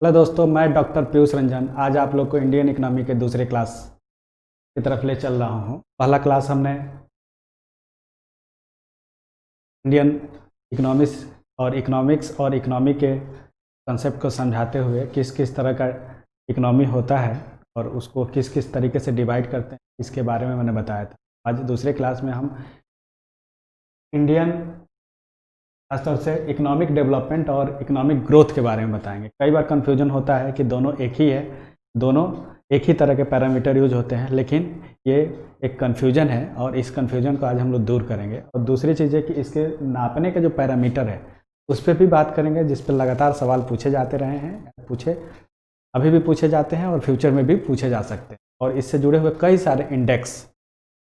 Hello दोस्तों, मैं doctor Piyush Ranjan आज आप लोग को इंडियन इकोनॉमी के दूसरे क्लास की तरफ ले चल रहा हूँ। पहला क्लास हमने इंडियन इकोनॉमिक्स और इकोनॉमी के कंसेप्ट को समझाते हुए किस किस तरह का इकोनॉमी होता है और उसको किस किस तरीके से डिवाइड करते हैं, इसके बारे में मैंने बताया था। आज दूसरे क्लास में हम इंडियन खासतौर से इकोनॉमिक डेवलपमेंट और इकोनॉमिक ग्रोथ के बारे में बताएंगे। कई बार कन्फ्यूजन होता है कि दोनों एक ही है, दोनों एक ही तरह के पैरामीटर यूज होते हैं, लेकिन ये एक कन्फ्यूजन है और इस कन्फ्यूजन को आज हम लोग दूर करेंगे। और दूसरी चीज़ है कि इसके नापने के जो पैरामीटर है उस पर भी बात करेंगे, जिस पर लगातार सवाल पूछे जाते रहे हैं, अभी भी पूछे जाते हैं और फ्यूचर में भी पूछे जा सकते हैं। और इससे जुड़े हुए कई सारे इंडेक्स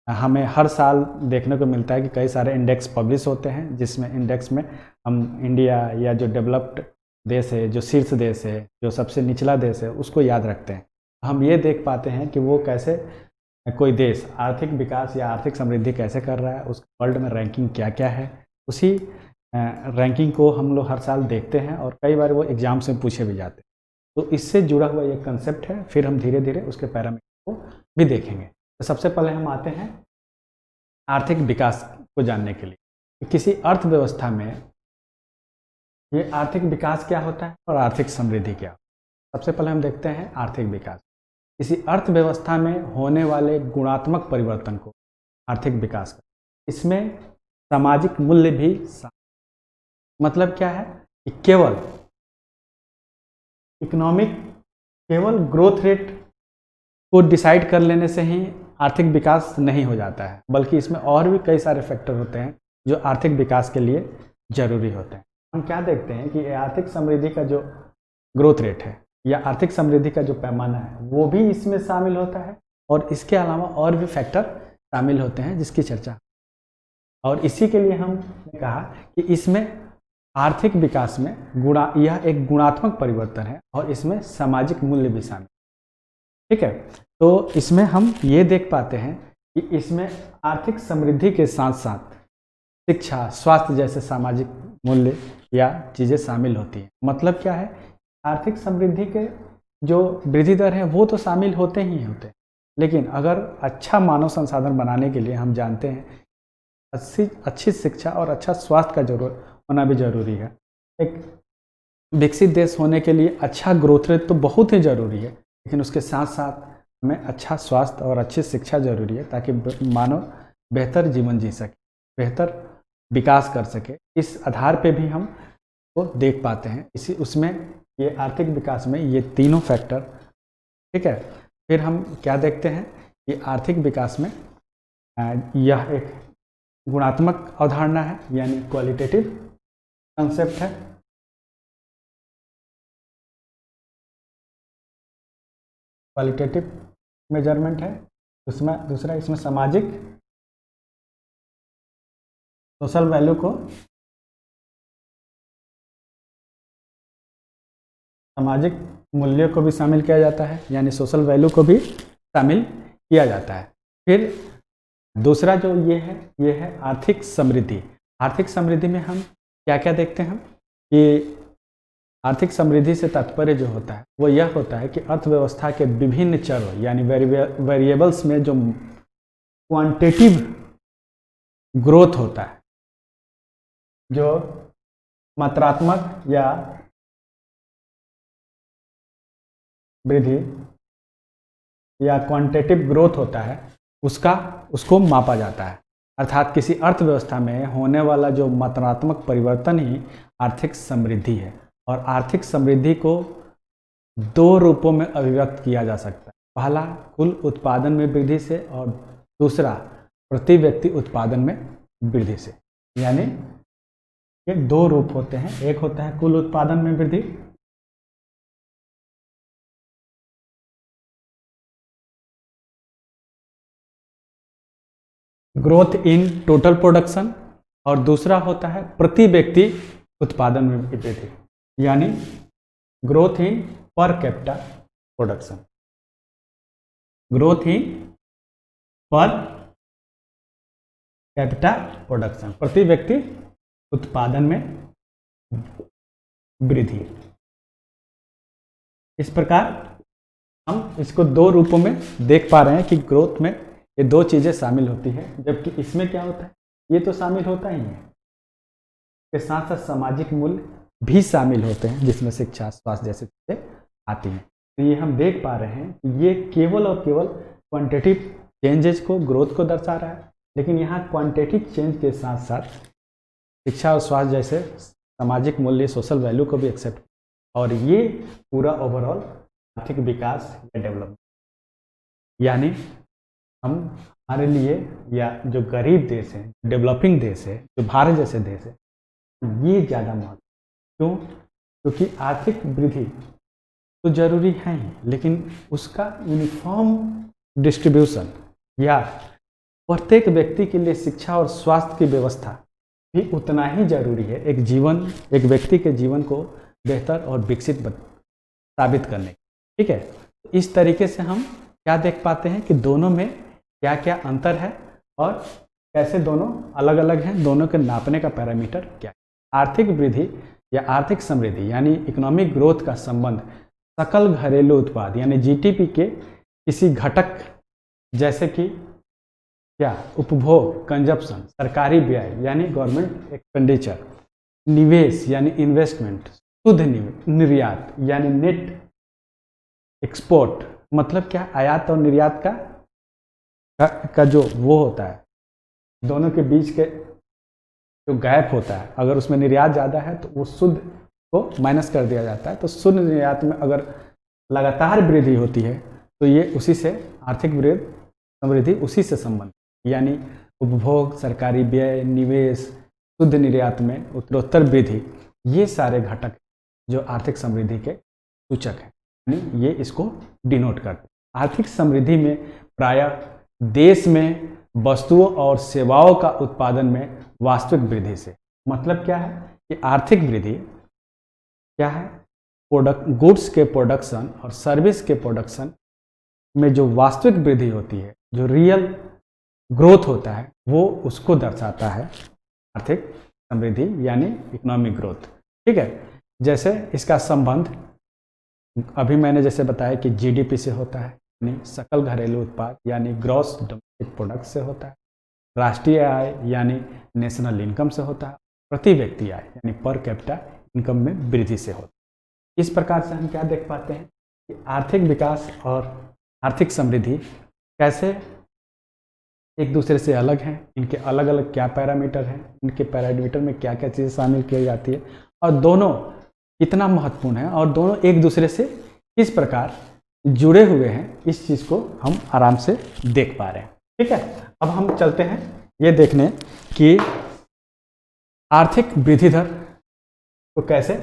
हमें हर साल देखने को मिलता है कि कई सारे इंडेक्स पब्लिश होते हैं, जिसमें इंडेक्स में हम इंडिया या जो डेवलप्ड देश है, जो शीर्ष देश है, जो सबसे निचला देश है, उसको याद रखते हैं। हम ये देख पाते हैं कि वो कैसे कोई देश आर्थिक विकास या आर्थिक समृद्धि कैसे कर रहा है, उस वर्ल्ड में रैंकिंग क्या क्या है। उसी रैंकिंग को हम लोग हर साल देखते हैं और कई बार वो एग्जाम से पूछे भी जाते हैं। तो इससे जुड़ा हुआ ये कंसेप्ट है। फिर हम धीरे धीरे उसके पैरामीटर को भी देखेंगे। तो सबसे पहले हम आते हैं आर्थिक विकास को जानने के लिए। किसी अर्थव्यवस्था में ये आर्थिक विकास क्या होता है और आर्थिक समृद्धि क्या होता है। सबसे पहले हम देखते हैं आर्थिक विकास। किसी अर्थव्यवस्था में होने वाले गुणात्मक परिवर्तन को आर्थिक विकास कहते हैं। इसमें सामाजिक मूल्य भी मतलब क्या है कि केवल ग्रोथ रेट को डिसाइड कर लेने से ही आर्थिक विकास नहीं हो जाता है, बल्कि इसमें और भी कई सारे फैक्टर होते हैं जो आर्थिक विकास के लिए जरूरी होते हैं। हम क्या देखते हैं कि आर्थिक समृद्धि का जो ग्रोथ रेट है या आर्थिक समृद्धि का जो पैमाना है वो भी इसमें शामिल होता है, और इसके अलावा और भी फैक्टर शामिल होते हैं जिसकी चर्चा, और इसी के लिए हमने कहा कि इसमें आर्थिक विकास में यह एक गुणात्मक परिवर्तन है और इसमें सामाजिक मूल्य भी शामिल। ठीक है, तो इसमें हम ये देख पाते हैं कि इसमें आर्थिक समृद्धि के साथ साथ शिक्षा, स्वास्थ्य जैसे सामाजिक मूल्य या चीज़ें शामिल होती हैं। मतलब क्या है, आर्थिक समृद्धि के जो वृद्धि दर है वो तो शामिल होते ही होते हैं, लेकिन अगर अच्छा मानव संसाधन बनाने के लिए हम जानते हैं अच्छी शिक्षा और अच्छा स्वास्थ्य का जरूर होना भी जरूरी है। एक विकसित देश होने के लिए अच्छा ग्रोथ रेट तो बहुत ही ज़रूरी है, लेकिन उसके साथ साथ हमें अच्छा स्वास्थ्य और अच्छी शिक्षा जरूरी है ताकि मानव बेहतर जीवन जी सके, बेहतर विकास कर सके। इस आधार पे भी हम को देख पाते हैं। उसमें ये आर्थिक विकास में ये तीनों फैक्टर। ठीक है, फिर हम क्या देखते हैं कि आर्थिक विकास में यह एक गुणात्मक अवधारणा है, यानी क्वालिटेटिव कंसेप्ट है। क्वालिटेटिव मेजरमेंट है। उसमें दूसरा इसमें सोशल वैल्यू को सामाजिक मूल्यों को भी शामिल किया जाता है, यानी सोशल वैल्यू को भी शामिल किया जाता है। फिर दूसरा जो ये है आर्थिक समृद्धि। आर्थिक समृद्धि में हम क्या क्या देखते हैं कि आर्थिक समृद्धि से तात्पर्य जो होता है वो यह होता है कि अर्थव्यवस्था के विभिन्न चरों यानी वेरिएबल्स में जो क्वांटिटेटिव ग्रोथ होता है, जो मात्रात्मक या वृद्धि या क्वांटिटेटिव ग्रोथ होता है, उसको मापा जाता है। अर्थात किसी अर्थव्यवस्था में होने वाला जो मात्रात्मक परिवर्तन ही आर्थिक समृद्धि है। और आर्थिक समृद्धि को दो रूपों में अभिव्यक्त किया जा सकता है। पहला कुल उत्पादन में वृद्धि से और दूसरा प्रति व्यक्ति उत्पादन में वृद्धि से। यानी ये दो रूप होते हैं, एक होता है कुल उत्पादन में वृद्धि ग्रोथ इन टोटल प्रोडक्शन, और दूसरा होता है प्रति व्यक्ति उत्पादन में वृद्धि, यानी growth in per capita production. Growth in per capita production, प्रति व्यक्ति उत्पादन में वृद्धि। इस प्रकार हम इसको दो रूपों में देख पा रहे हैं कि ग्रोथ में ये दो चीज़ें शामिल होती है, जबकि इसमें क्या होता है, ये तो शामिल होता ही है, के साथ साथ सामाजिक मूल्य भी शामिल होते हैं, जिसमें शिक्षा, स्वास्थ्य जैसी चीज़ें आती हैं। तो ये हम देख पा रहे हैं कि ये केवल और केवल क्वांटिटेटिव चेंजेस को, ग्रोथ को दर्शा रहा है, लेकिन यहाँ क्वांटिटेटिव चेंज के साथ साथ शिक्षा और स्वास्थ्य जैसे सामाजिक मूल्य, सोशल वैल्यू को भी एक्सेप्ट, और ये पूरा ओवरऑल आर्थिक विकास या डेवलपमेंट, यानी हम हमारे लिए, या जो गरीब देश है, डेवलपिंग देश है, जो भारत जैसे देश है, ये ज़्यादा महत्व। क्यों? क्योंकि आर्थिक वृद्धि तो जरूरी है ही, लेकिन उसका यूनिफॉर्म डिस्ट्रीब्यूशन या प्रत्येक व्यक्ति के लिए शिक्षा और स्वास्थ्य की व्यवस्था भी उतना ही जरूरी है एक व्यक्ति के जीवन को बेहतर और विकसित साबित करने। ठीक है, इस तरीके से हम क्या देख पाते हैं कि दोनों में क्या क्या अंतर है और कैसे दोनों अलग अलग हैं, दोनों के नापने का पैरामीटर क्या है। आर्थिक वृद्धि या आर्थिक समृद्धि यानी इकोनॉमिक ग्रोथ का संबंध सकल घरेलू उत्पाद यानी जीडीपी के किसी घटक जैसे कि क्या, उपभोग, कंजप्शन, सरकारी व्यय यानी गवर्नमेंट एक्सपेंडिचर, निवेश यानी इन्वेस्टमेंट, शुद्ध निर्यात यानी नेट एक्सपोर्ट, मतलब क्या, आयात और निर्यात का जो वो होता है, दोनों के बीच के जो गैप होता है, अगर उसमें निर्यात ज़्यादा है तो वो शुद्ध को माइनस कर दिया जाता है। तो शुद्ध निर्यात में अगर लगातार वृद्धि होती है तो ये उसी से आर्थिक समृद्धि उसी से संबंधित, यानी उपभोग, सरकारी व्यय, निवेश, शुद्ध निर्यात में उत्तरोत्तर वृद्धि, ये सारे घटक जो आर्थिक समृद्धि के सूचक हैं, यानी ये इसको डिनोट करते हैं। आर्थिक समृद्धि में प्रायः देश में वस्तुओं और सेवाओं का उत्पादन में वास्तविक वृद्धि से, मतलब क्या है कि आर्थिक वृद्धि क्या है, गुड्स के प्रोडक्शन और सर्विस के प्रोडक्शन में जो वास्तविक वृद्धि होती है, जो रियल ग्रोथ होता है, वो उसको दर्शाता है आर्थिक समृद्धि यानी इकोनॉमिक ग्रोथ। ठीक है, जैसे इसका संबंध अभी मैंने जैसे बताया कि जीडीपी से होता है, यानी सकल घरेलू उत्पाद यानी ग्रॉस डोमेस्टिक प्रोडक्ट से होता है, राष्ट्रीय आय यानी नेशनल इनकम से होता है, प्रति व्यक्ति आय यानी पर कैपिटा इनकम में वृद्धि से होता है। इस प्रकार से हम क्या देख पाते हैं कि आर्थिक विकास और आर्थिक समृद्धि कैसे एक दूसरे से अलग हैं, इनके अलग अलग क्या पैरामीटर हैं, इनके पैरामीटर में क्या क्या चीज़ें शामिल की जाती है, और दोनों कितना महत्वपूर्ण है, और दोनों एक दूसरे से किस प्रकार जुड़े हुए हैं, इस चीज़ को हम आराम से देख पा रहे हैं। ठीक है, अब हम चलते हैं ये देखने कि आर्थिक वृद्धि दर को कैसे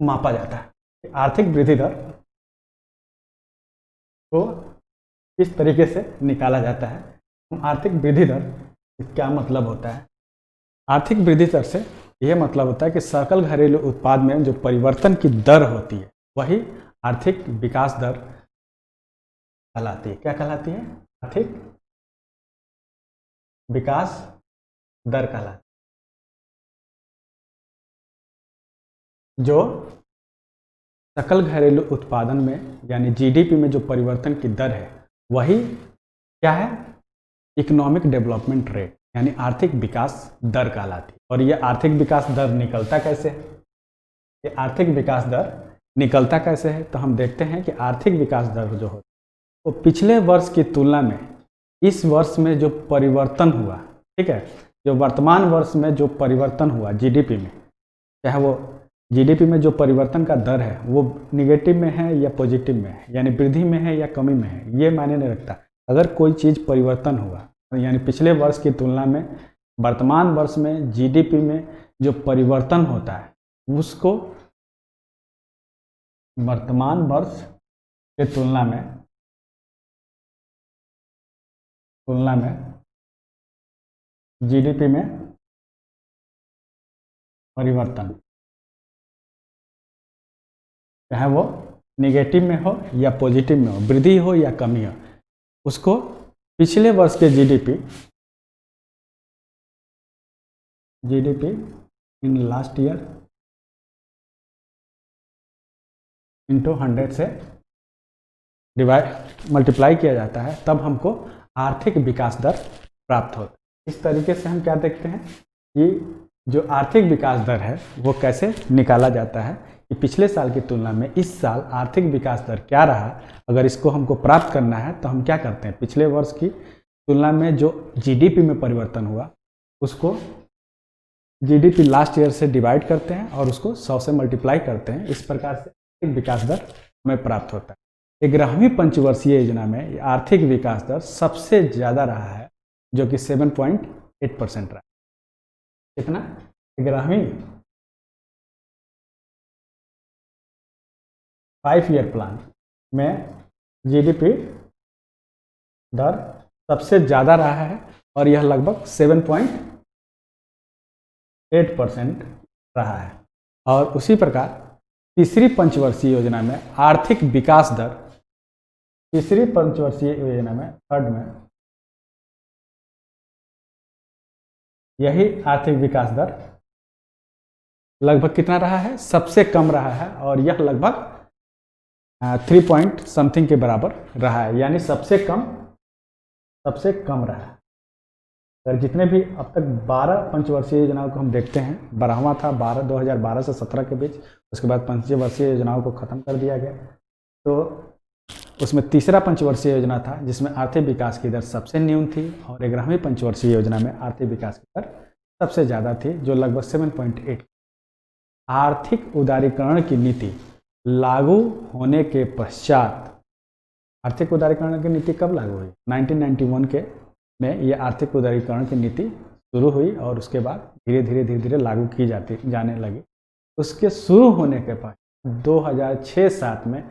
मापा जाता है। आर्थिक वृद्धि दर को किस तरीके से निकाला जाता है, आर्थिक वृद्धि दर क्या मतलब होता है। आर्थिक वृद्धि दर से यह मतलब होता है कि सकल घरेलू उत्पाद में जो परिवर्तन की दर होती है वही आर्थिक विकास दर कहलाती है। क्या कहलाती है? आर्थिक विकास दर कहलाती है। जो सकल घरेलू उत्पादन में यानी जीडीपी में जो परिवर्तन की दर है वही क्या है, इकोनॉमिक डेवलपमेंट रेट यानी आर्थिक विकास दर कहलाती है। और ये आर्थिक विकास दर निकलता कैसे है? ये आर्थिक विकास दर निकलता कैसे है, तो हम देखते हैं कि आर्थिक विकास दर जो होती है वो पिछले वर्ष की तुलना में इस वर्ष में जो परिवर्तन हुआ, ठीक है, जो वर्तमान वर्ष में जो परिवर्तन हुआ जीडीपी में, चाहे वो जीडीपी में जो परिवर्तन का दर है वो निगेटिव में है या पॉजिटिव में है, यानी वृद्धि में है या कमी में है, ये मायने नहीं रखता। अगर कोई चीज़ परिवर्तन हुआ यानी पिछले वर्ष की तुलना में वर्तमान वर्ष में जीडीपी में जो परिवर्तन होता है उसको वर्तमान वर्ष के तुलना में जीडीपी में परिवर्तन, चाहे वो निगेटिव में हो या पॉजिटिव में हो, वृद्धि हो या कमी हो, उसको पिछले वर्ष के GDP in last year into 100 से डिवाइड मल्टीप्लाई किया जाता है, तब हमको आर्थिक विकास दर प्राप्त होता है। इस तरीके से हम क्या देखते हैं कि जो आर्थिक विकास दर है वो कैसे निकाला जाता है कि पिछले साल की तुलना में इस साल आर्थिक विकास दर क्या रहा। अगर इसको हमको प्राप्त करना है तो हम क्या करते हैं, पिछले वर्ष की तुलना में जो जीडीपी में परिवर्तन हुआ उसको जीडीपी लास्ट ईयर से डिवाइड करते हैं और उसको 100 से मल्टीप्लाई करते हैं। इस प्रकार से आर्थिक विकास दर हमें प्राप्त होता है। 11वीं पंचवर्षीय योजना में आर्थिक विकास दर सबसे ज़्यादा रहा है, जो कि 7.8% रहा। कितना? 11वीं 5 ईयर प्लान में जीडीपी दर सबसे ज़्यादा रहा है और यह लगभग 7.8% रहा है। और उसी प्रकार तीसरी पंचवर्षीय योजना में आर्थिक विकास दर, तीसरी पंचवर्षीय योजना में थर्ड में यही आर्थिक विकास दर लगभग कितना रहा है, सबसे कम रहा है और यह लगभग 3 पॉइंट समथिंग के बराबर रहा है, यानी सबसे कम रहा है। अगर जितने भी अब तक 12 पंचवर्षीय योजनाओं को हम देखते हैं, 12वां था 2012 से 17 के बीच, उसके बाद पंचवर्षीय योजनाओं को ख़त्म कर दिया गया। तो उसमें तीसरा पंचवर्षीय योजना था जिसमें आर्थिक विकास की दर सबसे न्यून थी और 11वीं पंचवर्षीय योजना में आर्थिक विकास की दर सबसे ज़्यादा थी, जो लगभग 7.8। आर्थिक उदारीकरण की नीति लागू होने के पश्चात, आर्थिक उदारीकरण की नीति कब लागू हुई? 1991 के में ये आर्थिक उदारीकरण की नीति शुरू हुई और उसके बाद धीरे धीरे लागू की जाने लगी। उसके शुरू होने के बाद 2006-07 में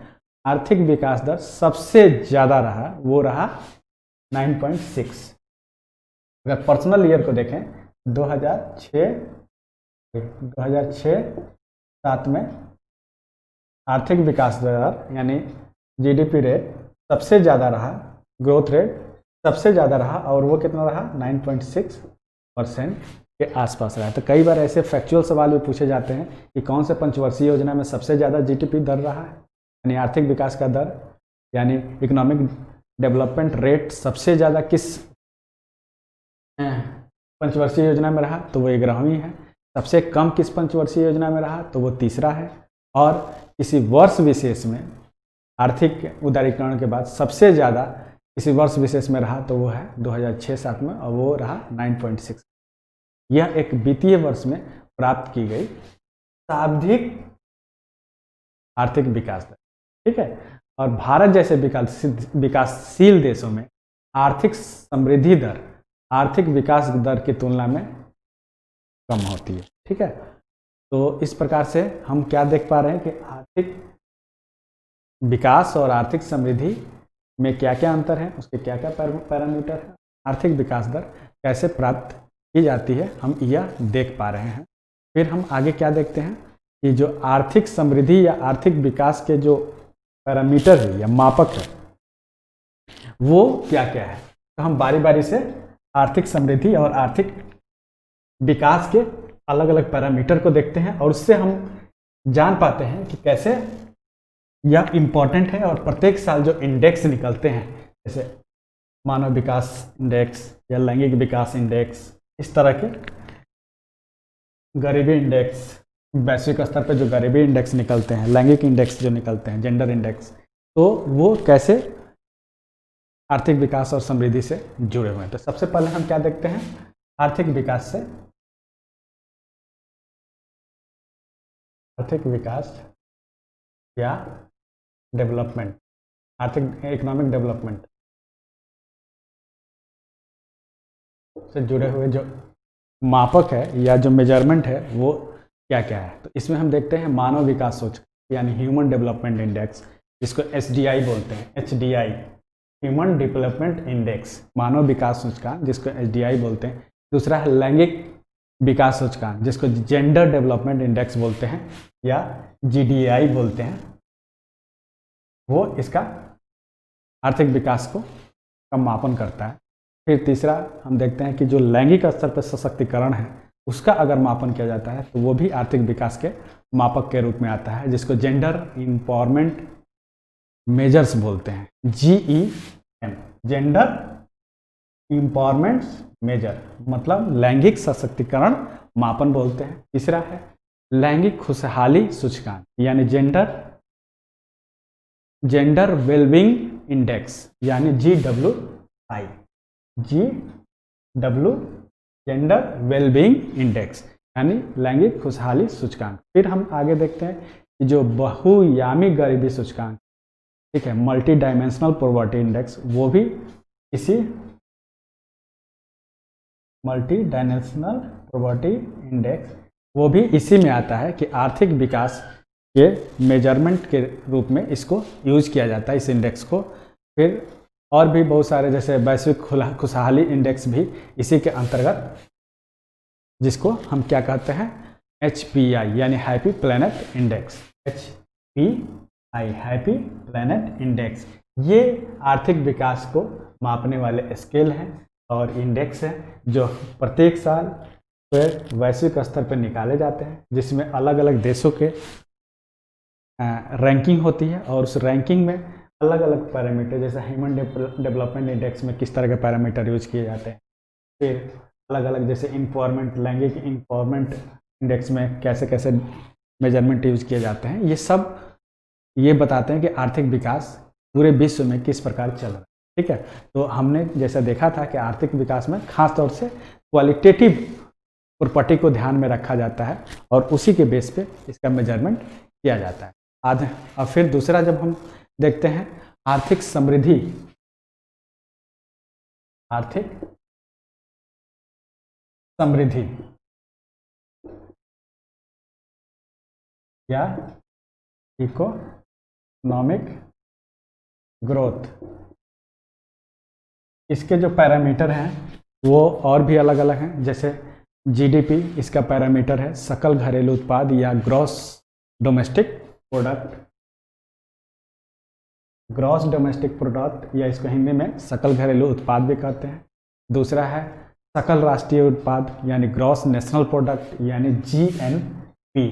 आर्थिक विकास दर सबसे ज़्यादा रहा, वो रहा 9.6। अगर पर्सनल ईयर को देखें 2006-07 में आर्थिक विकास दर यानी जीडीपी रेट सबसे ज़्यादा रहा, ग्रोथ रेट सबसे ज़्यादा रहा और वो कितना रहा, 9.6% के आसपास रहा। तो कई बार ऐसे फैक्चुअल सवाल भी पूछे जाते हैं कि कौन से पंचवर्षीय योजना में सबसे ज़्यादा जीडीपी दर रहा है, यानी आर्थिक विकास का दर यानी इकोनॉमिक डेवलपमेंट रेट सबसे ज़्यादा किस पंचवर्षीय योजना में रहा, तो वो 11वीं है। सबसे कम किस पंचवर्षीय योजना में रहा, तो वो तीसरा है। और किसी वर्ष विशेष में आर्थिक उदारीकरण के बाद सबसे ज़्यादा किसी वर्ष विशेष में रहा तो वो है 2006-07 में और वो रहा 9.6। यह एक वित्तीय वर्ष में प्राप्त की गई सर्वाधिक आर्थिक विकास दर, ठीक है। और भारत जैसे विकासशील देशों में आर्थिक समृद्धि दर आर्थिक विकास दर की तुलना में कम होती है, ठीक है। तो इस प्रकार से हम क्या देख पा रहे हैं कि आर्थिक विकास और आर्थिक समृद्धि में क्या क्या अंतर है, उसके क्या क्या पैरामीटर है, आर्थिक विकास दर कैसे प्राप्त की जाती है, हम यह देख पा रहे हैं। फिर हम आगे क्या देखते हैं कि जो आर्थिक समृद्धि या आर्थिक विकास के जो पैरामीटर है या मापक है वो क्या क्या है। तो हम बारी बारी से आर्थिक समृद्धि और आर्थिक विकास के अलग अलग पैरामीटर को देखते हैं और उससे हम जान पाते हैं कि कैसे यह इम्पॉर्टेंट है। और प्रत्येक साल जो इंडेक्स निकलते हैं, जैसे मानव विकास इंडेक्स या लैंगिक विकास इंडेक्स, इस तरह के गरीबी इंडेक्स, वैश्विक स्तर पर जो गरीबी इंडेक्स निकलते हैं, लैंगिक इंडेक्स जो निकलते हैं, जेंडर इंडेक्स, तो वो कैसे आर्थिक विकास और समृद्धि से जुड़े हुए हैं। तो सबसे पहले हम क्या देखते हैं, आर्थिक विकास से आर्थिक विकास या डेवलपमेंट, आर्थिक इकोनॉमिक डेवलपमेंट से जुड़े हुए जो मापक है या जो मेजरमेंट है वो क्या क्या है। तो इसमें हम देखते हैं मानव विकास सूचकांक यानी ह्यूमन डेवलपमेंट इंडेक्स, जिसको एसडीआई बोलते हैं, एचडीआई ह्यूमन डेवलपमेंट इंडेक्स, मानव विकास सूचकांक जिसको एचडीआई बोलते हैं। दूसरा है लैंगिक विकास सूचकांक जिसको जेंडर डेवलपमेंट इंडेक्स बोलते हैं या जीडीआई बोलते हैं, वो इसका आर्थिक विकास को का मापन करता है। फिर तीसरा हम देखते हैं कि जो लैंगिक स्तर पर सशक्तिकरण है उसका अगर मापन किया जाता है तो वो भी आर्थिक विकास के मापक के रूप में आता है, जिसको जेंडर एम्पावरमेंट मेजर्स बोलते हैं, GEM, जेंडर एम्पावरमेंट मेजर, मतलब लैंगिक सशक्तिकरण मापन बोलते हैं। तीसरा है लैंगिक खुशहाली सूचकांक, यानी जेंडर वेलबींग इंडेक्स, यानी GWI, जेंडर वेलबींग इंडेक्स, यानी लैंगिक खुशहाली सूचकांक। फिर हम आगे देखते हैं कि जो बहुआयामी गरीबी सूचकांक, ठीक है, मल्टी डायमेंशनल पॉवर्टी इंडेक्स, वो भी इसी मल्टी डायमेंशनल पॉवर्टी इंडेक्स वो भी इसी में आता है कि आर्थिक विकास के मेजरमेंट के रूप में इसको यूज किया जाता है, इस इंडेक्स को। फिर और भी बहुत सारे जैसे वैश्विक खुशहाली इंडेक्स भी इसी के अंतर्गत, जिसको हम क्या कहते हैं, HPI, यानी happy planet index, HPI, happy planet index. ये आर्थिक विकास को मापने वाले स्केल हैं और इंडेक्स हैं जो प्रत्येक साल फिर वैश्विक स्तर पर निकाले जाते हैं, जिसमें अलग अलग देशों के रैंकिंग होती है और उस रैंकिंग में अलग अलग पैरामीटर, जैसे ह्यूमन डेवलपमेंट इंडेक्स में किस तरह के पैरामीटर यूज किए जाते हैं, फिर अलग अलग जैसे इन्फॉर्मेंट लैंगिक इन्फॉर्मेंट इंडेक्स में कैसे कैसे मेजरमेंट यूज किए जाते हैं, ये सब ये बताते हैं कि आर्थिक विकास पूरे विश्व में किस प्रकार चल रहा है। ठीक है, तो हमने जैसा देखा था कि आर्थिक विकास में खास तौर से क्वालिटेटिव प्रॉपर्टी को ध्यान में रखा जाता है और उसी के बेस पे इसका मेजरमेंट किया जाता है। आज और फिर दूसरा जब हम देखते हैं आर्थिक समृद्धि, आर्थिक समृद्धि या इकोनॉमिक ग्रोथ, इसके जो पैरामीटर हैं वो और भी अलग अलग हैं। जैसे GDP इसका पैरामीटर है सकल घरेलू उत्पाद या gross domestic product, gross domestic product या इसको हिंदी में सकल घरेलू उत्पाद भी कहते हैं। दूसरा है सकल राष्ट्रीय उत्पाद यानी ग्रॉस नेशनल प्रोडक्ट यानी GNP,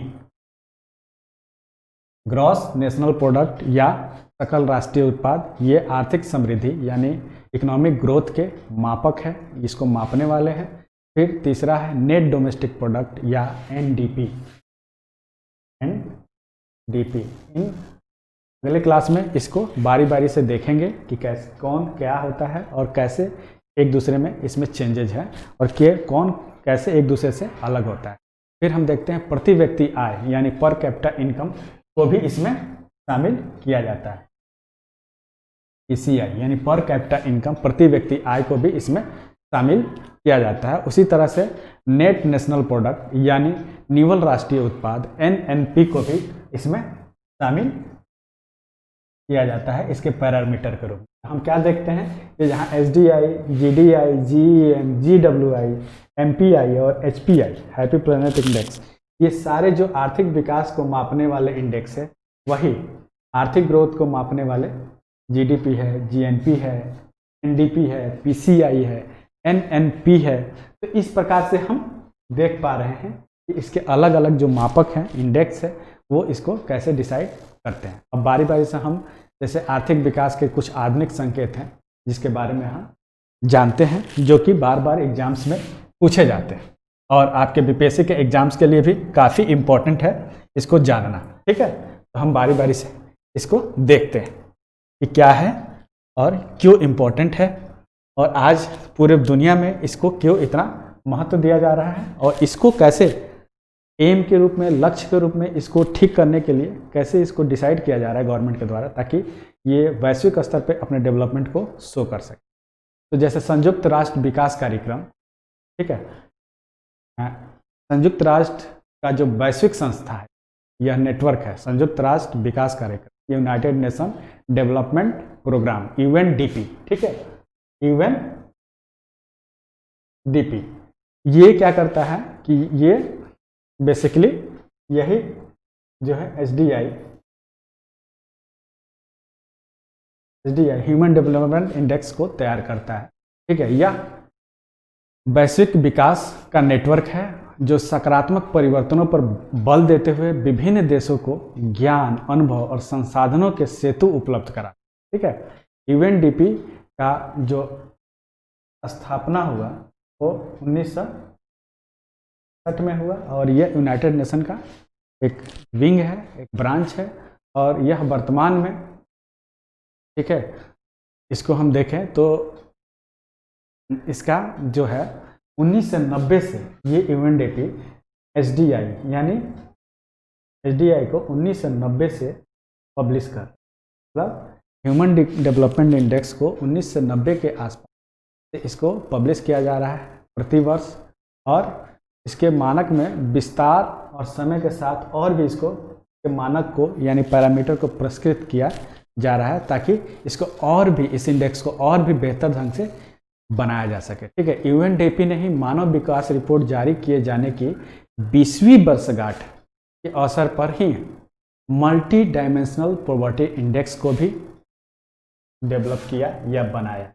ग्रॉस नेशनल प्रोडक्ट या सकल राष्ट्रीय उत्पाद, ये आर्थिक समृद्धि यानी इकोनॉमिक ग्रोथ के मापक है, इसको मापने वाले हैं। फिर तीसरा है नेट डोमेस्टिक प्रोडक्ट या NDP, इन अगले क्लास में इसको बारी बारी से देखेंगे कि कैसे कौन क्या होता है और कैसे एक दूसरे में इसमें चेंजेज है और कौन कैसे एक दूसरे से अलग होता है। फिर हम देखते हैं प्रति व्यक्ति आय यानी पर कैपिटा इनकम को भी इसमें शामिल किया जाता है, PCI यानी पर कैपिटा इनकम, प्रति व्यक्ति आय को भी इसमें शामिल किया जाता है। उसी तरह से नेट नेशनल प्रोडक्ट यानी निवल राष्ट्रीय उत्पाद NNP को भी इसमें शामिल किया जाता है इसके पैरामीटर के रूप में। हम क्या देखते हैं कि जहाँ SDI, GDI, GEM, GWI, MPI और HPI, हैप्पी प्लैनेट इंडेक्स, ये सारे जो आर्थिक विकास को मापने वाले इंडेक्स है, वही आर्थिक ग्रोथ को मापने वाले GDP है, GNP है, NDP है, PCI है, NNP है। तो इस प्रकार से हम देख पा रहे हैं कि इसके अलग अलग जो मापक हैं, इंडेक्स है, वो इसको कैसे डिसाइड करते हैं। अब बारी बारी से हम जैसे आर्थिक विकास के कुछ आधुनिक संकेत हैं जिसके बारे में हम जानते हैं, जो कि बार बार एग्जाम्स में पूछे जाते हैं और आपके BPSC के एग्जाम्स के लिए भी काफ़ी इम्पोर्टेंट है इसको जानना। ठीक है, तो हम बारी बारी से इसको देखते हैं कि क्या है और क्यों इम्पोर्टेंट है और आज पूरे दुनिया में इसको क्यों इतना महत्व दिया जा रहा है और इसको कैसे एम के रूप में, लक्ष्य के रूप में इसको ठीक करने के लिए कैसे इसको डिसाइड किया जा रहा है गवर्नमेंट के द्वारा, ताकि ये वैश्विक स्तर पे अपने डेवलपमेंट को शो कर सके। तो जैसे संयुक्त राष्ट्र विकास कार्यक्रम, ठीक है, संयुक्त राष्ट्र का जो वैश्विक संस्था है, यह नेटवर्क है संयुक्त राष्ट्र विकास कार्यक्रम, united nation development programme, UNDP। ठीक है, UNDP ये क्या करता है कि ये बेसिकली यही जो है SDI ह्यूमन डेवलपमेंट इंडेक्स को तैयार करता है। ठीक है, यह वैश्विक विकास का नेटवर्क है जो सकारात्मक परिवर्तनों पर बल देते हुए विभिन्न देशों को ज्ञान, अनुभव और संसाधनों के सेतु उपलब्ध करा। ठीक है, यूएनडीपी का जो स्थापना हुआ वो 1960 में हुआ और यह यूनाइटेड नेशन का एक विंग है, एक ब्रांच है और यह वर्तमान में, ठीक है, इसको हम देखें तो इसका जो है 1990 से ये यूएनडीपी एसडीआई यानी एसडीआई को 1990 से पब्लिश कर, मतलब ह्यूमन डेवलपमेंट इंडेक्स को 1990 के आसपास से इसको पब्लिश किया जा रहा है प्रति वर्ष और इसके मानक में विस्तार और समय के साथ और भी इसको के मानक को यानी पैरामीटर को पुरस्कृत किया जा रहा है ताकि इसको और भी, इस इंडेक्स को और भी बेहतर ढंग से बनाया जा सके। ठीक है, यूएनडीपी ने ही मानव विकास रिपोर्ट जारी किए जाने की 20वीं वर्षगांठ के अवसर पर ही मल्टी डायमेंशनल पॉवर्टी इंडेक्स को भी डेवलप किया या बनाया।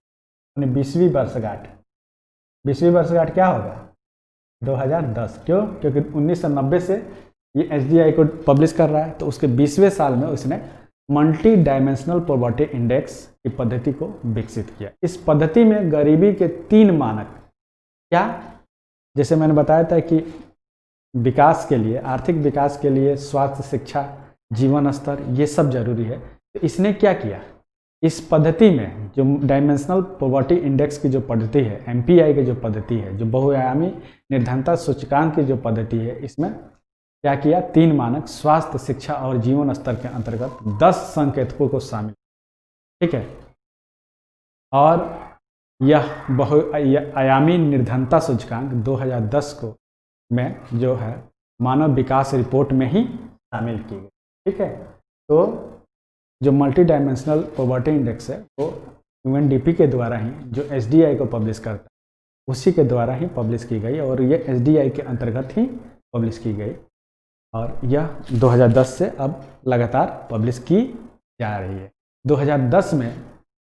20वीं वर्षगांठ, 20वीं वर्षगांठ क्या होगा? 2010। क्यों? क्योंकि 1990 से ये एसडीआई को पब्लिश कर रहा है तो उसके 20वें साल में उसने मल्टी डायमेंशनल पॉवर्टी इंडेक्स की पद्धति को विकसित किया। इस पद्धति में गरीबी के 3 मानक, क्या, जैसे मैंने बताया था कि विकास के लिए, आर्थिक विकास के लिए स्वास्थ्य, शिक्षा, जीवन स्तर, ये सब जरूरी है। तो इसने क्या किया, इस पद्धति में जो डायमेंशनल पॉवर्टी इंडेक्स की जो पद्धति है, एमपीआई की जो पद्धति है, जो बहुआयामी निर्धनता सूचकांक की जो पद्धति है, इसमें क्या किया, 3 मानक स्वास्थ्य, शिक्षा और जीवन स्तर के अंतर्गत 10 संकेतकों को शामिल। ठीक है, और यह बहुआयामी निर्धनता सूचकांक 2010 को में जो है मानव विकास रिपोर्ट में ही शामिल की गई। ठीक है, तो जो मल्टी डायमेंशनल पॉवर्टी इंडेक्स है वो यूएनडीपी के द्वारा ही, जो एसडीआई को पब्लिश करता है, उसी के द्वारा ही पब्लिश की गई और ये एसडीआई के अंतर्गत ही पब्लिश की गई और यह 2010 से अब लगातार पब्लिश की जा रही है। 2010 में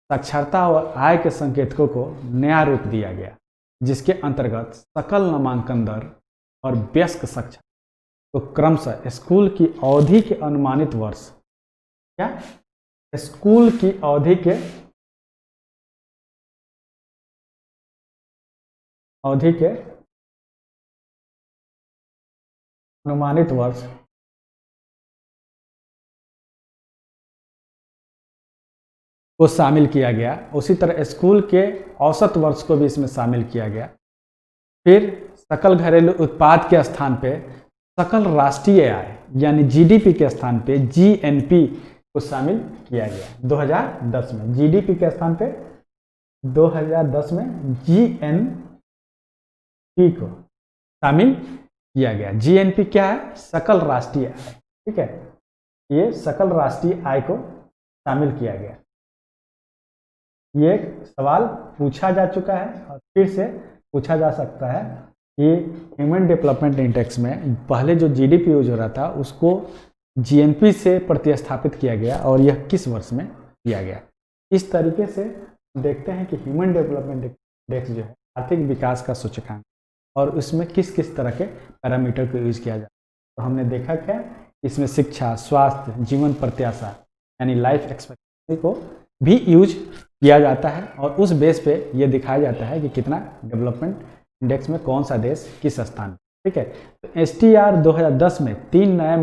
साक्षरता और आय के संकेतकों को नया रूप दिया गया, जिसके अंतर्गत सकल नामांकन दर और वयस्क साक्षरता तो क्रमशः स्कूल की अवधि के अनुमानित वर्ष, क्या, स्कूल की अवधि के अनुमानित वर्ष को शामिल किया गया। उसी तरह स्कूल के औसत वर्ष को भी इसमें शामिल किया गया। फिर सकल घरेलू उत्पाद के स्थान पे सकल राष्ट्रीय आय यानी जीडीपी के स्थान पे जीएनपी को शामिल किया गया 2010 में। जीडीपी के स्थान पे 2010 में जीएनपी को शामिल किया गया। जीएनपी क्या है? सकल राष्ट्रीय आय। ठीक है, ये सकल राष्ट्रीय आय को शामिल किया गया। ये सवाल पूछा जा चुका है और फिर से पूछा जा सकता है कि ह्यूमन डेवलपमेंट इंडेक्स में पहले जो जीडीपी यूज हो रहा था उसको जीएनपी से प्रतिस्थापित किया गया और यह किस वर्ष में किया गया। इस तरीके से देखते हैं कि ह्यूमन डेवलपमेंट इंडेक्स जो है आर्थिक विकास का सूचकांक और उसमें किस किस तरह के पैरामीटर को यूज किया जाता है। तो हमने देखा क्या, इसमें शिक्षा, स्वास्थ्य, जीवन प्रत्याशा यानी लाइफ एक्सपेक्टेंसी को भी यूज किया जाता है और उस बेस पे ये दिखाया जाता है कि कितना डेवलपमेंट इंडेक्स में कौन सा देश किस स्थान। ठीक है, तो एसटीआर 2010 में 3 नए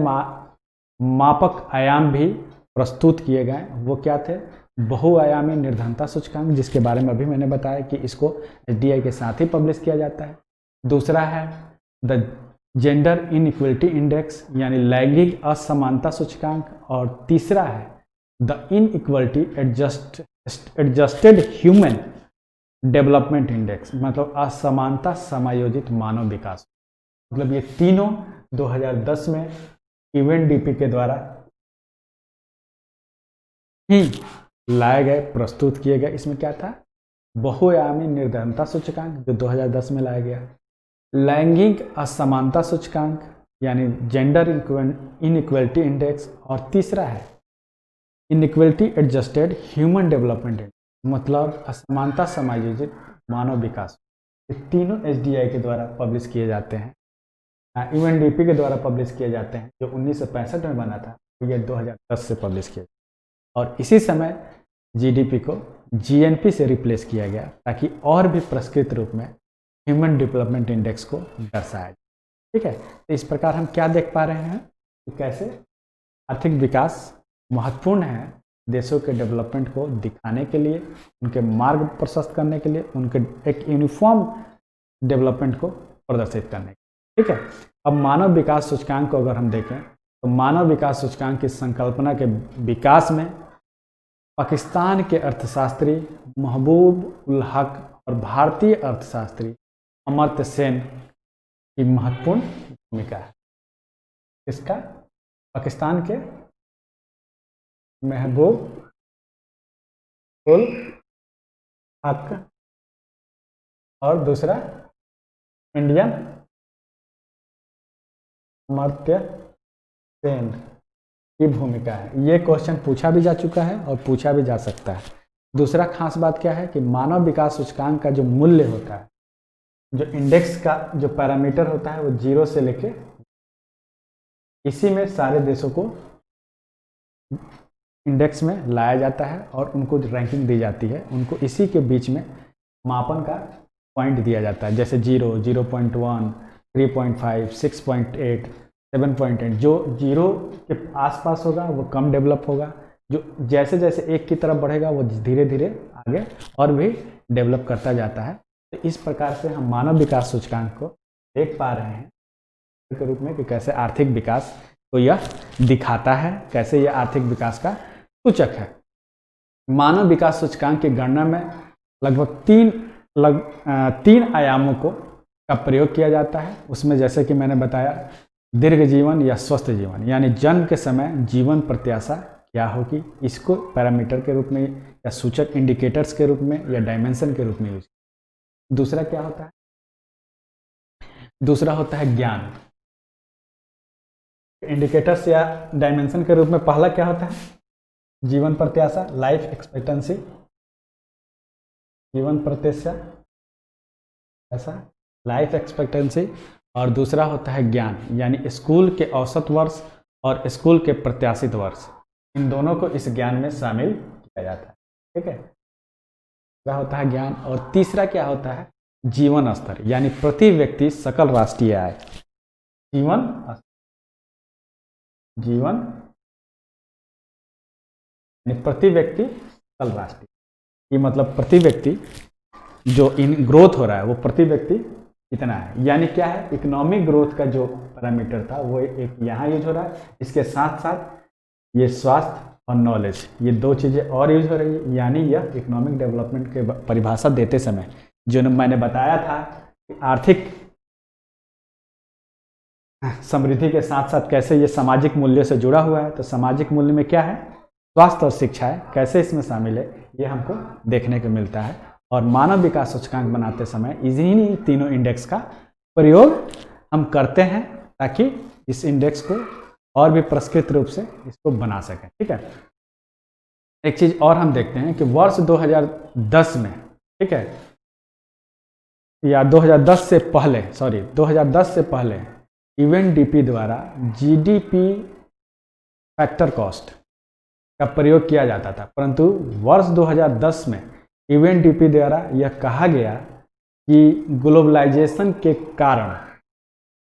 मापक आयाम भी प्रस्तुत किए गए। वो क्या थे? बहुआयामी निर्धनता सूचकांक, जिसके बारे में अभी मैंने बताया कि इसको एसडीआई के साथ ही पब्लिश किया जाता है। दूसरा है द जेंडर इनइक्वलिटी इंडेक्स यानी लैंगिक असमानता सूचकांक और तीसरा है the inequality adjusted human development index मतलब असमानता समायोजित मानव विकास। मतलब ये तीनों 2010 में यूएनडीपी के द्वारा ही लाए गए, प्रस्तुत किए गए। इसमें क्या था? बहुआयामी निर्धनता सूचकांक जो 2010 में लाया गया, लैंगिक असमानता सूचकांक यानी जेंडर इनइक्वलिटी इंडेक्स और तीसरा है inequality adjusted human development index मतलब असमानता समायोजित मानव विकास। ये तीनों एसडीआई के द्वारा पब्लिश किए जाते हैं यूएनडीपी के द्वारा पब्लिश किए जाते हैं, जो 1965 में बना था, तो ये 2010 से पब्लिश किया। और इसी समय जीडीपी को जीएनपी से रिप्लेस किया गया ताकि और भी परिष्कृत रूप में ह्यूमन डेवलपमेंट इंडेक्स को दर्शाया जाए। ठीक है, तो इस प्रकार हम क्या देख पा रहे हैं कि कैसे आर्थिक विकास महत्वपूर्ण है देशों के डेवलपमेंट को दिखाने के लिए, उनके मार्ग प्रशस्त करने के लिए, उनके एक यूनिफॉर्म डेवलपमेंट को प्रदर्शित करने के लिए। ठीक है, अब मानव विकास सूचकांक को अगर हम देखें तो मानव विकास सूचकांक की संकल्पना के विकास में पाकिस्तान के अर्थशास्त्री महबूब उल हक और भारतीय अर्थशास्त्री अमर्त्य सेन की महत्वपूर्ण भूमिका है। इसका पाकिस्तान के महबूब उल हक और दूसरा इंडियन अमर्त्य सेन की भूमिका है। ये क्वेश्चन पूछा भी जा चुका है और पूछा भी जा सकता है। दूसरा खास बात क्या है कि मानव विकास सूचकांक का जो मूल्य होता है, जो इंडेक्स का जो पैरामीटर होता है, वो 0 से लेके इसी में सारे देशों को इंडेक्स में लाया जाता है और उनको रैंकिंग दी जाती है। उनको इसी के बीच में मापन का पॉइंट दिया जाता है, जैसे 0, 0.1, 3.5, 6.8, 7.8। जो 0 के आसपास होगा वो कम डेवलप होगा, जो जैसे जैसे 1 की तरफ बढ़ेगा वो धीरे धीरे आगे और भी डेवलप करता जाता है। तो इस प्रकार से हम मानव विकास सूचकांक को देख पा रहे हैं के रूप में कि कैसे आर्थिक विकास को यह दिखाता है, कैसे यह आर्थिक विकास का सूचक है। मानव विकास सूचकांक की गणना में लगभग तीन आयामों का प्रयोग किया जाता है। उसमें जैसे कि मैंने बताया, दीर्घ जीवन या स्वस्थ जीवन, यानी जन्म के समय जीवन प्रत्याशा क्या होगी, इसको पैरामीटर के रूप में या सूचक इंडिकेटर्स के रूप में या डायमेंशन के रूप में यूज। दूसरा क्या होता है? दूसरा होता है ज्ञान। इंडिकेटर्स या डायमेंशन के रूप में पहला क्या होता है? जीवन प्रत्याशा, लाइफ एक्सपेक्टेंसी, जीवन प्रत्याशा ऐसा लाइफ एक्सपेक्टेंसी। और दूसरा होता है ज्ञान, यानी स्कूल के औसत वर्ष और स्कूल के प्रत्याशित वर्ष, इन दोनों को इस ज्ञान में शामिल किया जाता है। ठीक है, दूसरा होता है ज्ञान। और तीसरा क्या होता है? जीवन स्तर, यानी प्रति व्यक्ति सकल राष्ट्रीय आय। जीवन प्रति व्यक्ति सकल राष्ट्रीय, ये मतलब प्रति व्यक्ति जो इन ग्रोथ हो रहा है वो प्रति व्यक्ति कितना है, यानी क्या है, इकोनॉमिक ग्रोथ का जो पैरामीटर था वो एक यहाँ यूज हो रहा है। इसके साथ साथ ये स्वास्थ्य और नॉलेज, ये दो चीज़ें और यूज हो रही है। यानी यह इकोनॉमिक डेवलपमेंट के परिभाषा देते समय जो मैंने बताया था कि आर्थिक समृद्धि के साथ साथ कैसे ये सामाजिक मूल्यों से जुड़ा हुआ है। तो सामाजिक मूल्य में क्या है? स्वास्थ्य और शिक्षा है, कैसे इसमें शामिल है ये हमको देखने को मिलता है। और मानव विकास सूचकांक बनाते समय इन्हीं तीनों इंडेक्स का प्रयोग हम करते हैं ताकि इस इंडेक्स को और भी परिष्कृत रूप से इसको बना सकें। ठीक है, एक चीज़ और हम देखते हैं कि वर्ष 2010 में, ठीक है, या 2010 से पहले यूएनडीपी द्वारा जीडीपी फैक्टर कॉस्ट का प्रयोग किया जाता था, परंतु वर्ष 2010 में यूएनडीपी द्वारा यह कहा गया कि ग्लोबलाइजेशन के कारण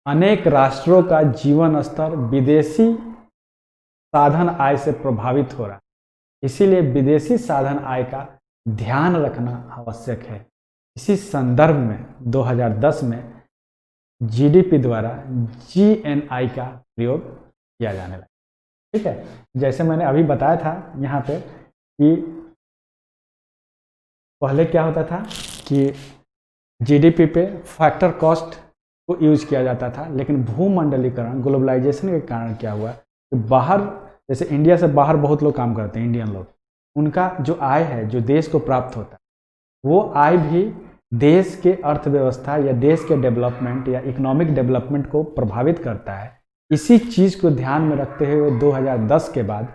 अनेक राष्ट्रों का जीवन स्तर विदेशी साधन आय से प्रभावित हो रहा है, इसीलिए विदेशी साधन आय का ध्यान रखना आवश्यक है। इसी संदर्भ में 2010 में जीडीपी द्वारा जीएनआई का प्रयोग किया जाने लगा। ठीक है, जैसे मैंने अभी बताया था यहाँ पे कि पहले क्या होता था कि जीडीपी पे फैक्टर कॉस्ट को यूज किया जाता था, लेकिन भूमंडलीकरण ग्लोबलाइजेशन के कारण क्या हुआ कि बाहर, जैसे इंडिया से बाहर बहुत लोग काम करते हैं, इंडियन लोग, उनका जो आय है जो देश को प्राप्त होता है वो आय भी देश के अर्थव्यवस्था या देश के डेवलपमेंट या इकोनॉमिक डेवलपमेंट को प्रभावित करता है। इसी चीज़ को ध्यान में रखते हुए 2010 के बाद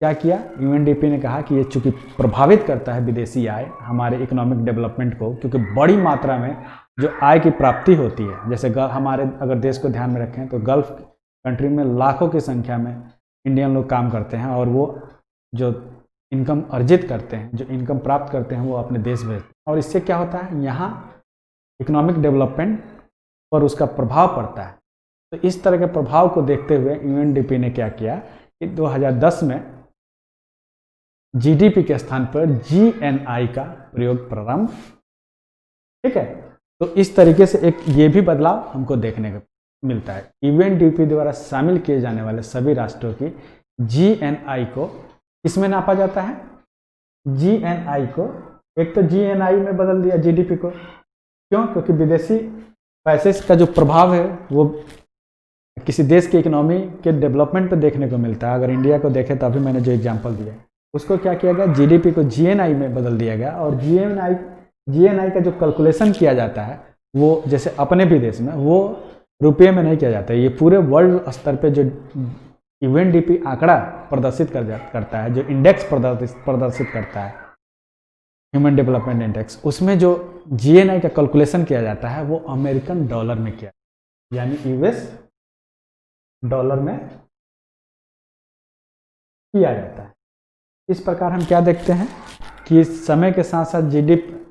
क्या किया, यूएनडीपी ने कहा कि ये चूंकि प्रभावित करता है विदेशी आय हमारे इकोनॉमिक डेवलपमेंट को, क्योंकि बड़ी मात्रा में जो आय की प्राप्ति होती है, जैसे हमारे अगर देश को ध्यान में रखें तो गल्फ कंट्री में लाखों की संख्या में इंडियन लोग काम करते हैं और वो जो इनकम अर्जित करते हैं, जो इनकम प्राप्त करते हैं, वो अपने देश भेजते हैं। और इससे क्या होता है, यहाँ इकोनॉमिक डेवलपमेंट पर उसका प्रभाव पड़ता है। तो इस तरह के प्रभाव को देखते हुए यूएनडीपी ने क्या किया कि 2010 में जीडीपी के स्थान पर जीएनआई का प्रयोग प्रारंभ, ठीक है। तो इस तरीके से एक ये भी बदलाव हमको देखने को मिलता है। यूएनडीपी द्वारा शामिल किए जाने वाले सभी राष्ट्रों की जीएनआई को किसमें नापा जाता है, जीएनआई को, एक तो जीएनआई में बदल दिया जीडीपी को, क्यों, क्योंकि विदेशी पैसे का जो प्रभाव है वो किसी देश की इकोनॉमी के डेवलपमेंट पे देखने को मिलता है। अगर इंडिया को देखें तो अभी मैंने जो एग्जांपल दिया उसको क्या किया गया, जीडीपी को जीएनआई में बदल दिया गया। और जीएनआई का जो कैलकुलेशन किया जाता है वो जैसे अपने भी देश में वो रुपये में नहीं किया जाता है, ये पूरे वर्ल्ड स्तर पे जो यूएनडीपी आंकड़ा प्रदर्शित करता है, जो इंडेक्स प्रदर्शित करता है, ह्यूमन डेवलपमेंट इंडेक्स, उसमें जो जीएनआई का कैलकुलेशन किया जाता है वो अमेरिकन डॉलर में किया, यानी यूएस डॉलर में किया जाता है। इस प्रकार हम क्या देखते हैं कि समय के साथ साथ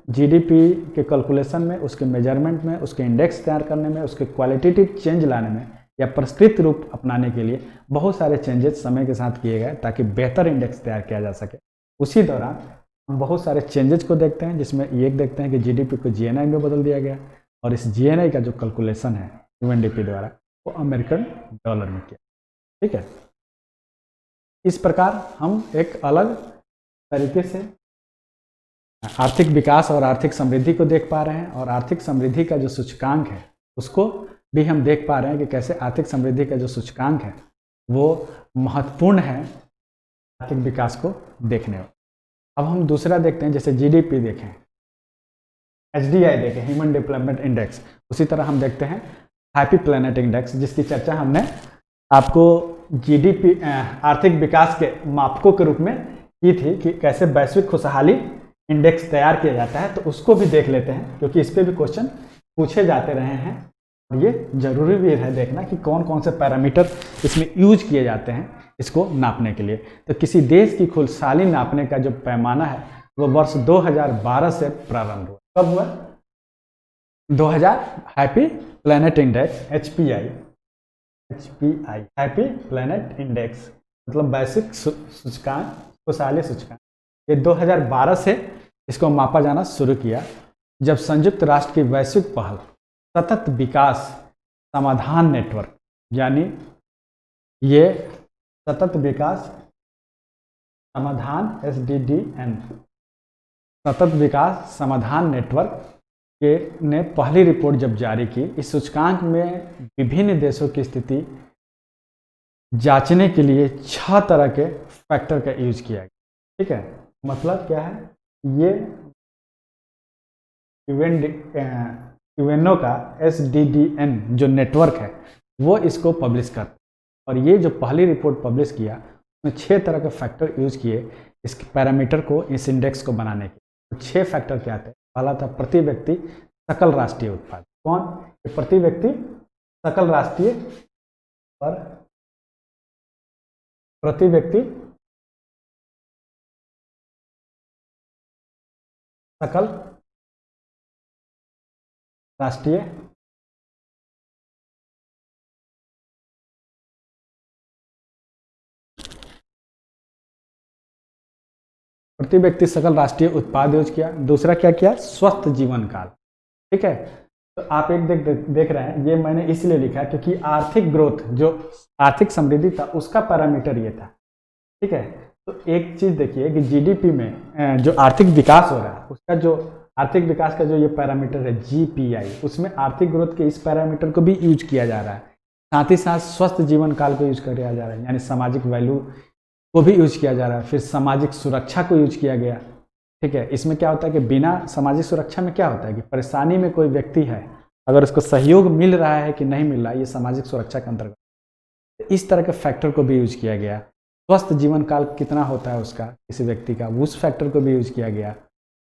जीडीपी के कैलकुलेशन में, उसके मेजरमेंट में, उसके इंडेक्स तैयार करने में, उसके क्वालिटेटिव चेंज लाने में या परिष्कृत रूप अपनाने के लिए बहुत सारे चेंजेस समय के साथ किए गए ताकि बेहतर इंडेक्स तैयार किया जा सके। उसी दौरान हम बहुत सारे चेंजेस को देखते हैं, जिसमें ये देखते हैं कि जीडीपी को जीएनआई में बदल दिया गया और इस जीएनआई का जो कैलकुलेशन है यूएनडीपी द्वारा वो अमेरिकन डॉलर में किया, ठीक है। इस प्रकार हम एक अलग तरीके से आर्थिक विकास और आर्थिक समृद्धि को देख पा रहे हैं, और आर्थिक समृद्धि का जो सूचकांक है उसको भी हम देख पा रहे हैं कि कैसे आर्थिक समृद्धि का जो सूचकांक है वो महत्वपूर्ण है आर्थिक विकास को देखने में। अब हम दूसरा देखते हैं, जैसे जीडीपी देखें, एचडीआई देखें, ह्यूमन डेवलपमेंट इंडेक्स, उसी तरह हम देखते हैं हैप्पी प्लैनेट इंडेक्स, जिसकी चर्चा हमने आपको जीडीपी आर्थिक विकास के मापकों के रूप में की थी कि कैसे वैश्विक खुशहाली इंडेक्स तैयार किया जाता है। तो उसको भी देख लेते हैं, क्योंकि इस पर भी क्वेश्चन पूछे जाते रहे हैं और ये जरूरी भी है देखना कि कौन कौन से पैरामीटर इसमें यूज किए जाते हैं इसको नापने के लिए। तो किसी देश की खुशहाली नापने का जो पैमाना है वो वर्ष 2012 से प्रारंभ हुआ। कब हुआ? 2000 happy planet index एचपीआई, happy planet index मतलब वैश्विक सूचकांक, खुशहाली सूचकांक, ये 2012 से इसको मापा जाना शुरू किया, जब संयुक्त राष्ट्र की वैश्विक पहल सतत विकास समाधान नेटवर्क, यानी ये सतत विकास समाधान SDDN, सतत विकास समाधान नेटवर्क के ने पहली रिपोर्ट जब जारी की। इस सूचकांक में विभिन्न देशों की स्थिति जांचने के लिए 6 तरह के फैक्टर का यूज किया गया, ठीक है। मतलब क्या है, ये यूएनओ का SDDN जो नेटवर्क है वो इसको पब्लिश करता है, और ये जो पहली रिपोर्ट पब्लिश किया उसमें 6 तरह के फैक्टर यूज किए इस पैरामीटर को, इस इंडेक्स को बनाने के। तो 6 फैक्टर क्या थे? पहला था प्रति व्यक्ति सकल राष्ट्रीय उत्पाद। कौन? प्रति व्यक्ति सकल राष्ट्रीय, और प्रति व्यक्ति सकल राष्ट्रीय प्रति व्यक्ति सकल राष्ट्रीय उत्पाद यूज किया। दूसरा क्या किया? स्वस्थ जीवन काल, ठीक है। तो आप एक देख रहे हैं, ये मैंने इसलिए लिखा है क्योंकि आर्थिक ग्रोथ, जो आर्थिक समृद्धि था उसका पैरामीटर ये था, ठीक है। तो एक चीज देखिए कि जीडीपी में जो आर्थिक विकास हो रहा है उसका जो आर्थिक विकास का जो ये पैरामीटर है जीपीआई, उसमें आर्थिक ग्रोथ के इस पैरामीटर को भी यूज किया जा रहा है। साथ ही साथ स्वस्थ जीवन काल को यूज किया जा रहा है, यानी सामाजिक वैल्यू को भी यूज किया जा रहा है। फिर सामाजिक सुरक्षा को यूज किया गया, ठीक है। इसमें क्या होता है कि बिना सामाजिक सुरक्षा में क्या होता है कि परेशानी में कोई व्यक्ति है, अगर उसको सहयोग मिल रहा है कि नहीं मिल रहा है, ये सामाजिक सुरक्षा के अंतर्गत। इस तरह के फैक्टर को भी यूज किया गया। स्वस्थ जीवन काल कितना होता है उसका, किसी व्यक्ति का, उस फैक्टर को भी यूज किया गया।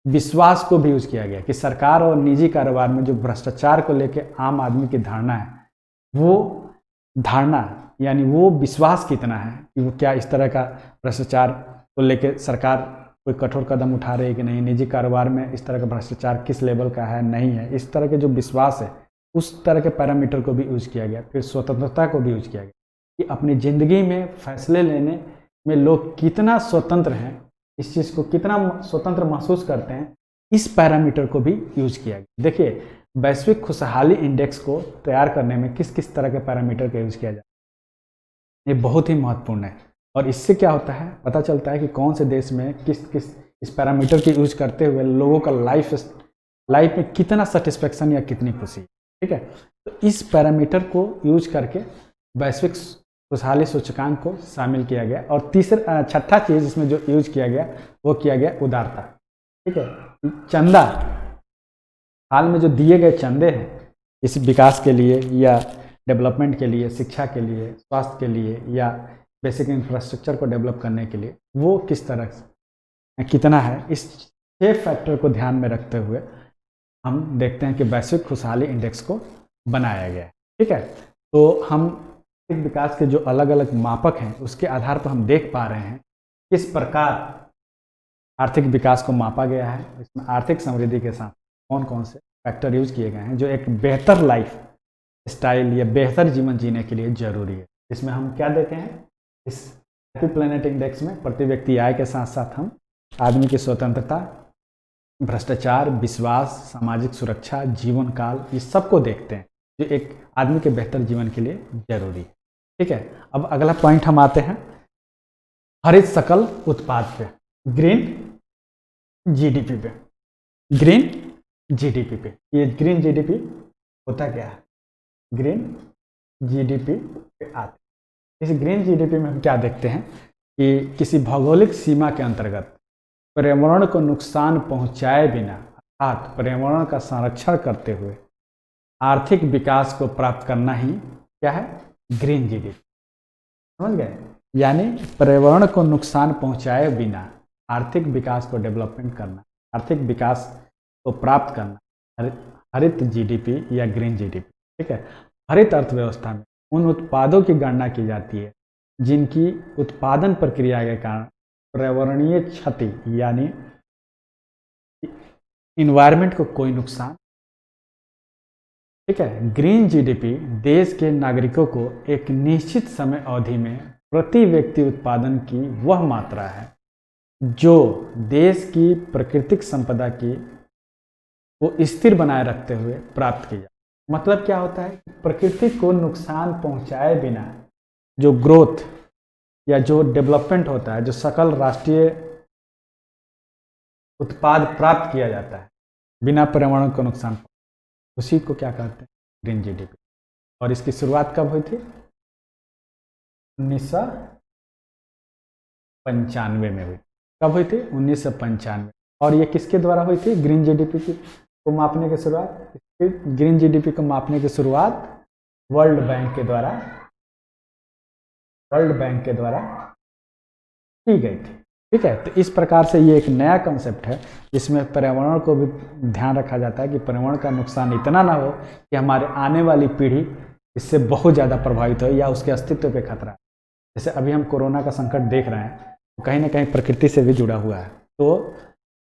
विश्वास को भी यूज किया गया कि सरकार और निजी कारोबार में जो भ्रष्टाचार को लेकर आम आदमी की धारणा है, वो धारणा यानी वो विश्वास कितना है कि वो क्या इस तरह का भ्रष्टाचार को लेकर सरकार कोई कठोर कदम उठा रही है कि नहीं, निजी कारोबार में इस तरह का भ्रष्टाचार किस लेवल का है, नहीं है, इस तरह के जो विश्वास है उस तरह के पैरामीटर को भी यूज किया गया। फिर स्वतंत्रता को भी यूज किया गया कि अपनी ज़िंदगी में फैसले लेने में लोग कितना स्वतंत्र हैं, इस चीज़ को कितना स्वतंत्र महसूस करते हैं, इस पैरामीटर को भी यूज किया गया। देखिए, वैश्विक खुशहाली इंडेक्स को तैयार करने में किस किस तरह के पैरामीटर का यूज किया जाए, ये बहुत ही महत्वपूर्ण है। और इससे क्या होता है, पता चलता है कि कौन से देश में किस किस इस पैरामीटर के यूज करते हुए लोगों का लाइफ में कितना सेटिस्फेक्शन या कितनी खुशी, ठीक है। तो इस पैरामीटर को यूज करके वैश्विक खुशहाली सूचकांक को शामिल किया गया। और छठा चीज़ इसमें जो यूज किया गया वो किया गया उदारता, ठीक है। चंदा, हाल में जो दिए गए चंदे हैं इस विकास के लिए या डेवलपमेंट के लिए, शिक्षा के लिए, स्वास्थ्य के लिए या बेसिक इंफ्रास्ट्रक्चर को डेवलप करने के लिए, वो किस तरह से कितना है, इस 6 फैक्टर को ध्यान में रखते हुए हम देखते हैं कि वैश्विक खुशहाली इंडेक्स को बनाया गया है, ठीक है। तो हम आर्थिक विकास के जो अलग अलग मापक हैं उसके आधार पर हम देख पा रहे हैं किस प्रकार आर्थिक विकास को मापा गया है। इसमें आर्थिक समृद्धि के साथ कौन कौन से फैक्टर यूज किए गए हैं जो एक बेहतर लाइफ स्टाइल या बेहतर जीवन जीने के लिए जरूरी है। इसमें हम क्या देते हैं, इस हैप्पी प्लैनेट इंडेक्स में प्रति व्यक्ति आय के साथ साथ हम आदमी की स्वतंत्रता, भ्रष्टाचार, विश्वास, सामाजिक सुरक्षा, जीवन काल, ये सबको देखते हैं जो एक आदमी के बेहतर जीवन के लिए जरूरी है, ठीक है। अब अगला पॉइंट हम आते हैं हरित सकल उत्पाद पे, ग्रीन जीडीपी पे। ग्रीन जीडीपी पे, ये ग्रीन जीडीपी होता क्या है, ग्रीन जीडीपी पे आते। इस ग्रीन जीडीपी में हम क्या देखते हैं कि किसी भौगोलिक सीमा के अंतर्गत पर्यावरण को नुकसान पहुंचाए बिना अर्थात पर्यावरण का संरक्षण करते हुए आर्थिक विकास को प्राप्त करना ही क्या है, ग्रीन जीडीपी, समझ गए। यानी पर्यावरण को नुकसान पहुंचाए बिना आर्थिक विकास को डेवलपमेंट करना, आर्थिक विकास को प्राप्त करना, हरित जीडीपी या ग्रीन जीडीपी, ठीक है। हरित अर्थव्यवस्था में उन उत्पादों की गणना की जाती है जिनकी उत्पादन प्रक्रिया के कारण पर्यावरणीय क्षति यानी इन्वायरमेंट को कोई नुकसान, ठीक है। ग्रीन जीडीपी देश के नागरिकों को एक निश्चित समय अवधि में प्रति व्यक्ति उत्पादन की वह मात्रा है जो देश की प्राकृतिक संपदा की को स्थिर बनाए रखते हुए प्राप्त की जाए। मतलब क्या होता है, प्रकृति को नुकसान पहुंचाए बिना जो ग्रोथ या जो डेवलपमेंट होता है, जो सकल राष्ट्रीय उत्पाद प्राप्त किया जाता है बिना पर्यावरण को नुकसान, उसी को क्या कहते हैं, ग्रीन जीडीपी। और इसकी शुरुआत कब हुई थी, 1995 में हुई। कब हुई थी, 1995। और ये किसके द्वारा हुई थी, ग्रीन जीडीपी को मापने की शुरुआत, ग्रीन जीडीपी को मापने की शुरुआत वर्ल्ड बैंक के द्वारा की गई थी, ठीक है। तो इस प्रकार से ये एक नया कंसेप्ट है जिसमें पर्यावरण को भी ध्यान रखा जाता है कि पर्यावरण का नुकसान इतना ना हो कि हमारे आने वाली पीढ़ी इससे बहुत ज़्यादा प्रभावित हो या उसके अस्तित्व पे खतरा है। जैसे अभी हम कोरोना का संकट देख रहे हैं, तो कहीं ना कहीं प्रकृति से भी जुड़ा हुआ है। तो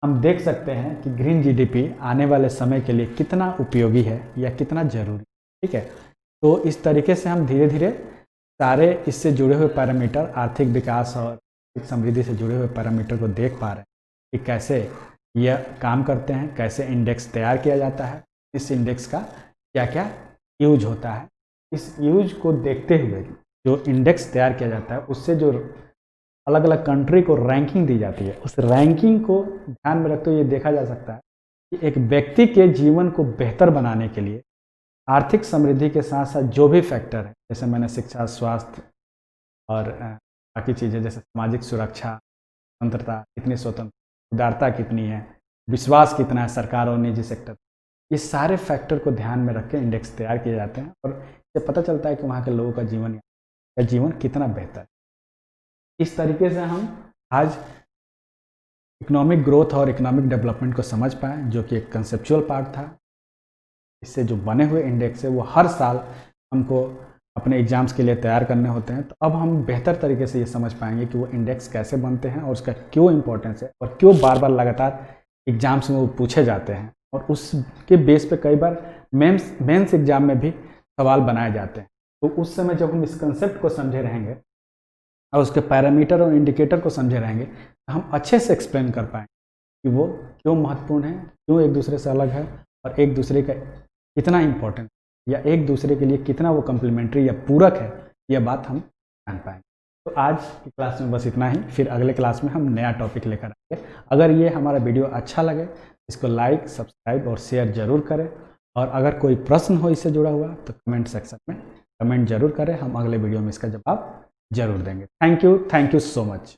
हम देख सकते हैं कि ग्रीन जीडीपी आने वाले समय के लिए कितना उपयोगी है या कितना जरूरी, ठीक है। तो इस तरीके से हम धीरे धीरे सारे इससे जुड़े हुए पैरामीटर, आर्थिक विकास और समृद्धि से जुड़े हुए पैरामीटर को देख पा रहे हैं कि कैसे यह काम करते हैं, कैसे इंडेक्स तैयार किया जाता है, इस इंडेक्स का क्या क्या यूज होता है। इस यूज को देखते हुए जो इंडेक्स तैयार किया जाता है उससे जो अलग अलग कंट्री को रैंकिंग दी जाती है, उस रैंकिंग को ध्यान में रखते हुए ये देखा जा सकता है कि एक व्यक्ति के जीवन को बेहतर बनाने के लिए आर्थिक समृद्धि के साथ साथ जो भी फैक्टर है, जैसे मैंने शिक्षा, स्वास्थ्य और बाकी चीज़ें जैसे सामाजिक सुरक्षा, स्वतंत्रता कितनी स्वतंत्र, उदारता कितनी है, विश्वास कितना है सरकार और निजी सेक्टर, ये सारे फैक्टर को ध्यान में रख के इंडेक्स तैयार किए जाते हैं और इससे पता चलता है कि वहाँ के लोगों का जीवन कितना बेहतर है। इस तरीके से हम आज इकोनॉमिक ग्रोथ और इकोनॉमिक डेवलपमेंट को समझ पाएँ, जो कि एक कंसेप्चुअल पार्ट था। इससे जो बने हुए इंडेक्स है वो हर साल हमको अपने एग्ज़ाम्स के लिए तैयार करने होते हैं। तो अब हम बेहतर तरीके से ये समझ पाएंगे कि वो इंडेक्स कैसे बनते हैं और उसका क्यों इम्पोर्टेंस है और क्यों बार बार लगातार एग्ज़ाम्स में वो पूछे जाते हैं, और उसके बेस पे कई बार मेंस एग्ज़ाम में भी सवाल बनाए जाते हैं। तो उस समय जब हम इस कंसेप्ट को समझे रहेंगे और उसके पैरामीटर और इंडिकेटर को समझे रहेंगे, तो हम अच्छे से एक्सप्लेन कर पाएंगे कि वो क्यों महत्वपूर्ण है, क्यों एक दूसरे से अलग है, और एक दूसरे का कितना इम्पोर्टेंट या एक दूसरे के लिए कितना वो कम्प्लीमेंट्री या पूरक है, यह बात हम जान पाएंगे। तो आज की क्लास में बस इतना ही, फिर अगले क्लास में हम नया टॉपिक लेकर आएंगे। अगर ये हमारा वीडियो अच्छा लगे, इसको लाइक, सब्सक्राइब और शेयर जरूर करें, और अगर कोई प्रश्न हो इससे जुड़ा हुआ तो कमेंट सेक्शन में कमेंट जरूर करें, हम अगले वीडियो में इसका जवाब जरूर देंगे। Thank you so much.